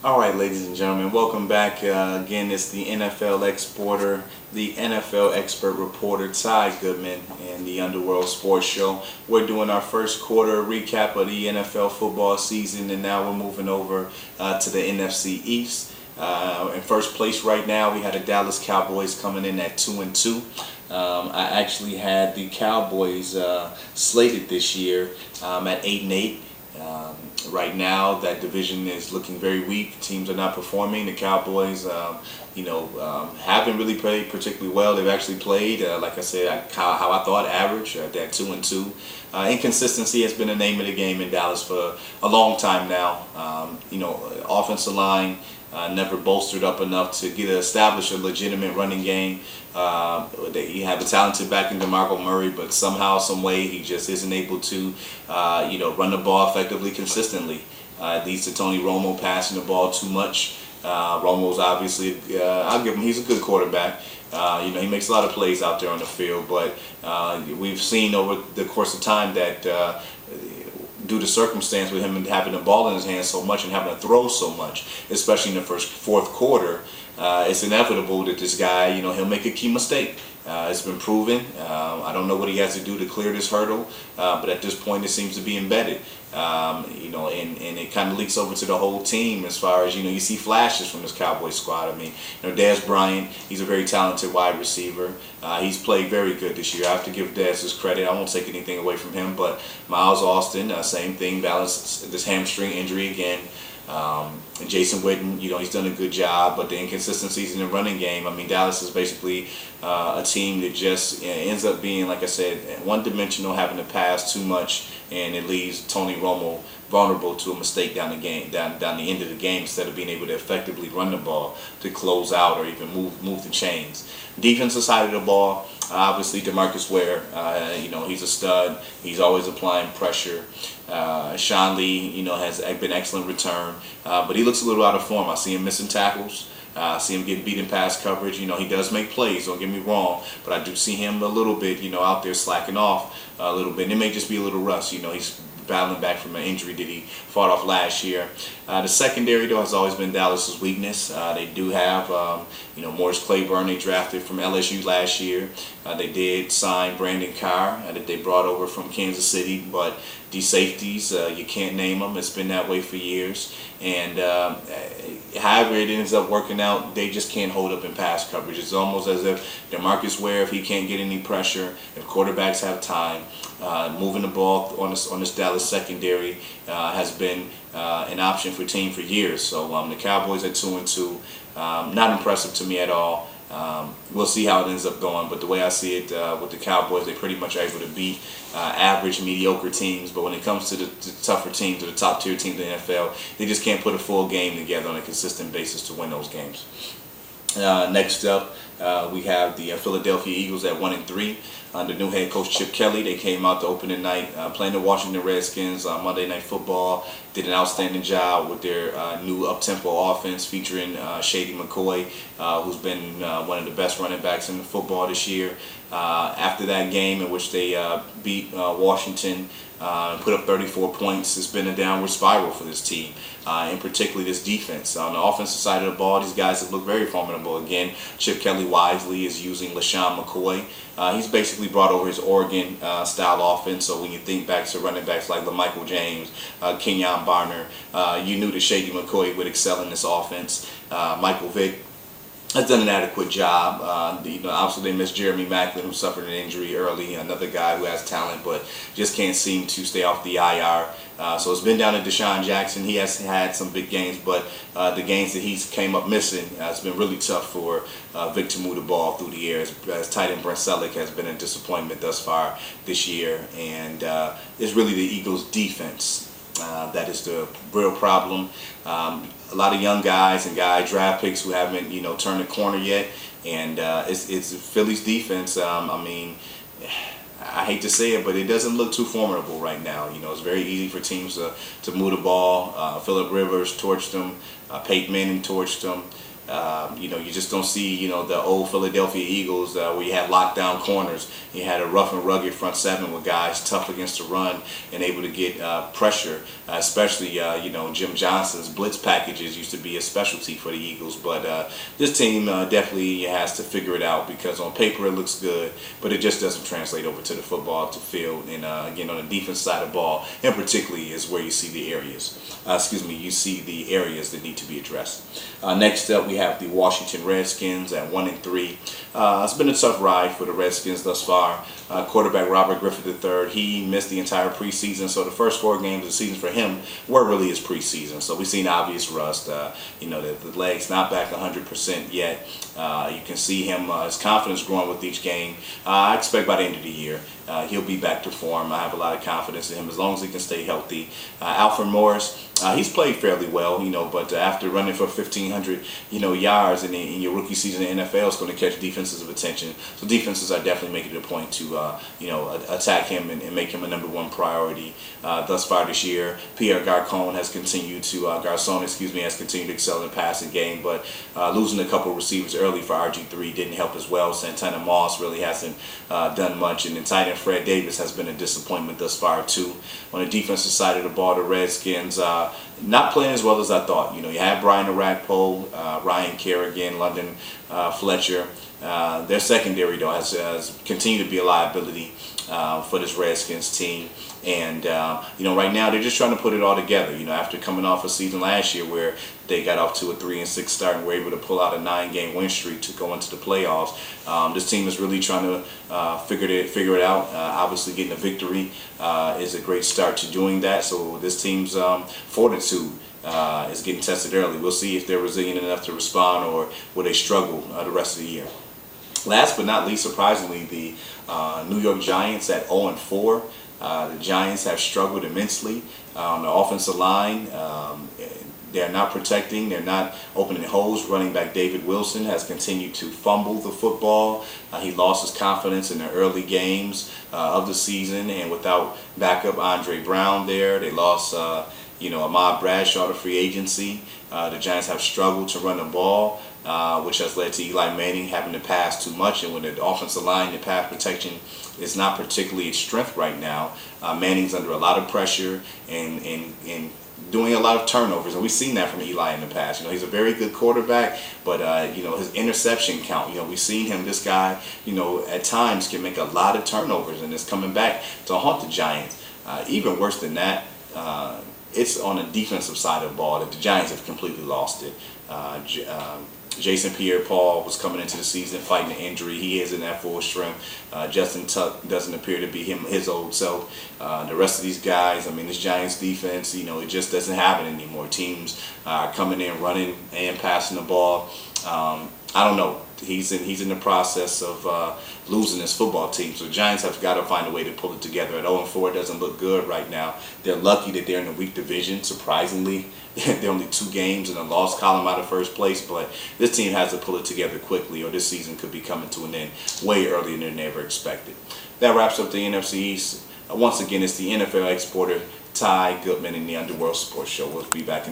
All right, ladies and gentlemen, welcome back. Again, it's the NFL Exporter, the NFL expert reporter Ty Goodman, and the Underworld Sports Show. We're doing our first quarter recap of the NFL football season, and now we're moving over to the NFC East. In first place right now, we had the Dallas Cowboys coming in at 2-2. I actually had the Cowboys slated this year at 8-8. Right now, that division is looking very weak. Teams are not performing. The Cowboys, haven't really played particularly well. They've actually played, like I said, how I thought, average at that 2-2. Inconsistency has been the name of the game in Dallas for a long time now. Offensive line never bolstered up enough to establish a legitimate running game. You have a talented back in DeMarco Murray, but somehow, some way, he just isn't able to, run the ball effectively, consistently. It leads to Tony Romo passing the ball too much. Romo's obviously, I'll give him, he's a good quarterback. He makes a lot of plays out there on the field, but we've seen over the course of time that due to circumstance with him having the ball in his hands so much and having to throw so much, especially in the fourth quarter, it's inevitable that this guy, he'll make a key mistake. It's been proven. I don't know what he has to do to clear this hurdle, but at this point it seems to be embedded. And it kind of leaks over to the whole team as far as, you see flashes from this Cowboys squad. I mean, Dez Bryant, he's a very talented wide receiver. He's played very good this year. I have to give Dez his credit. I won't take anything away from him, but Miles Austin, same thing, balanced this hamstring injury again. And Jason Witten, he's done a good job, but the inconsistencies in the running game, I mean, Dallas is basically a team that just ends up being, like I said, one-dimensional, having to pass too much, and it leaves Tony Romo vulnerable to a mistake down the end of the game, instead of being able to effectively run the ball to close out or even move the chains. Defensive side of the ball, obviously DeMarcus Ware, he's a stud. He's always applying pressure. Sean Lee, has been excellent return, but he looks a little out of form. I see him missing tackles. I see him getting beat in pass coverage. He does make plays, don't get me wrong, but I do see him a little bit, out there slacking off a little bit. And it may just be a little rust. He's battling back from an injury that he fought off last year. The secondary, though, has always been Dallas's weakness. They do have, Morris Claiborne, they drafted from LSU last year. They did sign Brandon Carr that they brought over from Kansas City, but these safeties, you can't name them. It's been that way for years. And however it ends up working out, they just can't hold up in pass coverage. It's almost as if DeMarcus Ware, if he can't get any pressure, if quarterbacks have time, moving the ball on this Dallas secondary has been an option for team for years. So the Cowboys at 2-2, not impressive to me at all. We'll see how it ends up going, but the way I see it with the Cowboys, they pretty much are able to beat average, mediocre teams, but when it comes to the tougher teams, to the top tier teams in the NFL, they just can't put a full game together on a consistent basis to win those games. Next up, we have the Philadelphia Eagles at 1-3. Under new head coach Chip Kelly, they came out the opening night playing the Washington Redskins on Monday Night Football. Did an outstanding job with their new up-tempo offense featuring Shady McCoy, who's been one of the best running backs in the football this year. After that game in which they beat Washington and put up 34 points, it's been a downward spiral for this team, and particularly this defense. On the offensive side of the ball, these guys have looked very formidable. Again, Chip Kelly wisely is using LaShawn McCoy. He's basically brought over his Oregon style offense. So when you think back to running backs like LaMichael James, Kenyon Barner, you knew that Shady McCoy would excel in this offense. Michael Vick has done an adequate job. Obviously they missed Jeremy Maclin, who suffered an injury early, another guy who has talent but just can't seem to stay off the IR. So it's been down to Deshaun Jackson. He has had some big games, but the games that he's came up missing, it's been really tough for Vic to move the ball through the air. As tight end Brent Selleck has been a disappointment thus far this year, and it's really the Eagles' defense that is the real problem. A lot of young guys and draft picks who haven't, turned the corner yet, and it's Philly's defense. I hate to say it, but it doesn't look too formidable right now. It's very easy for teams to move the ball. Phillip Rivers torched them. Peyton Manning torched them. You just don't see, the old Philadelphia Eagles where you had lockdown corners. You had a rough and rugged front seven with guys tough against the run and able to get pressure, especially, Jim Johnson's blitz packages used to be a specialty for the Eagles. But this team definitely has to figure it out, because on paper it looks good, but it just doesn't translate over to the football, to field. And again, on the defense side of the ball, and particularly is where you see the areas. You see the areas that need to be addressed. Next up, we have the Washington Redskins at 1-3. It's been a tough ride for the Redskins thus far. Quarterback Robert Griffith III, he missed the entire preseason, so the first 4 games of the season for him were really his preseason. So we've seen obvious rust. The leg's not back 100% yet. You can see him, his confidence growing with each game. I expect by the end of the year he'll be back to form. I have a lot of confidence in him as long as he can stay healthy. Alfred Morris, he's played fairly well, but after running for 1,500, yards in your rookie season in the NFL, it's going to catch defenses of attention. So defenses are definitely making it a point to, attack him and make him a #1 priority. Thus far this year, Pierre Garcon has continued to, has continued to excel in the passing game, but losing a couple receivers early for RG3 didn't help as well. Santana Moss really hasn't done much, and the tight end Fred Davis has been a disappointment thus far too. On the defensive side of the ball, the Redskins not playing as well as I thought. You had Brian Orakpo, Ryan Kerrigan, London Fletcher. Their secondary, though, has continued to be a liability for this Redskins team. And, right now they're just trying to put it all together, after coming off a season last year where they got off to a 3-6 start and were able to pull out a 9-game win streak to go into the playoffs. This team is really trying to figure it out. Obviously, getting a victory is a great start to doing that. So this team's fortitude is getting tested early. We'll see if they're resilient enough to respond, or will they struggle the rest of the year. Last but not least, surprisingly, the New York Giants at 0-4. The Giants have struggled immensely on the offensive line. They're not protecting. They're not opening holes. Running back David Wilson has continued to fumble the football. He lost his confidence in the early games of the season, and without backup Andre Brown there, they lost Ahmad Bradshaw to free agency. The Giants have struggled to run the ball, which has led to Eli Manning having to pass too much. And with the offensive line, the pass protection is not particularly its strength right now. Manning's under a lot of pressure and doing a lot of turnovers, and we've seen that from Eli in the past. He's a very good quarterback, but his interception count, we've seen him. This guy, at times can make a lot of turnovers, and it's coming back to haunt the Giants. Even worse than that, it's on the defensive side of the ball that the Giants have completely lost it. Jason Pierre-Paul was coming into the season fighting an injury. He isn't at full strength. Justin Tuck doesn't appear to be his old self. The rest of these guys, this Giants defense, it just doesn't happen anymore. Teams are coming in, running and passing the ball. I don't know. He's in the process of losing his football team. So the Giants have got to find a way to pull it together. At 0-4, it doesn't look good right now. They're lucky that they're in the weak division, surprisingly. They're only 2 games in the loss column out of first place, but this team has to pull it together quickly, or this season could be coming to an end way earlier than they ever expected. That wraps up the NFC East. Once again, it's the NFL Exporter Ty Goodman in the Underworld Sports Show. We'll be back in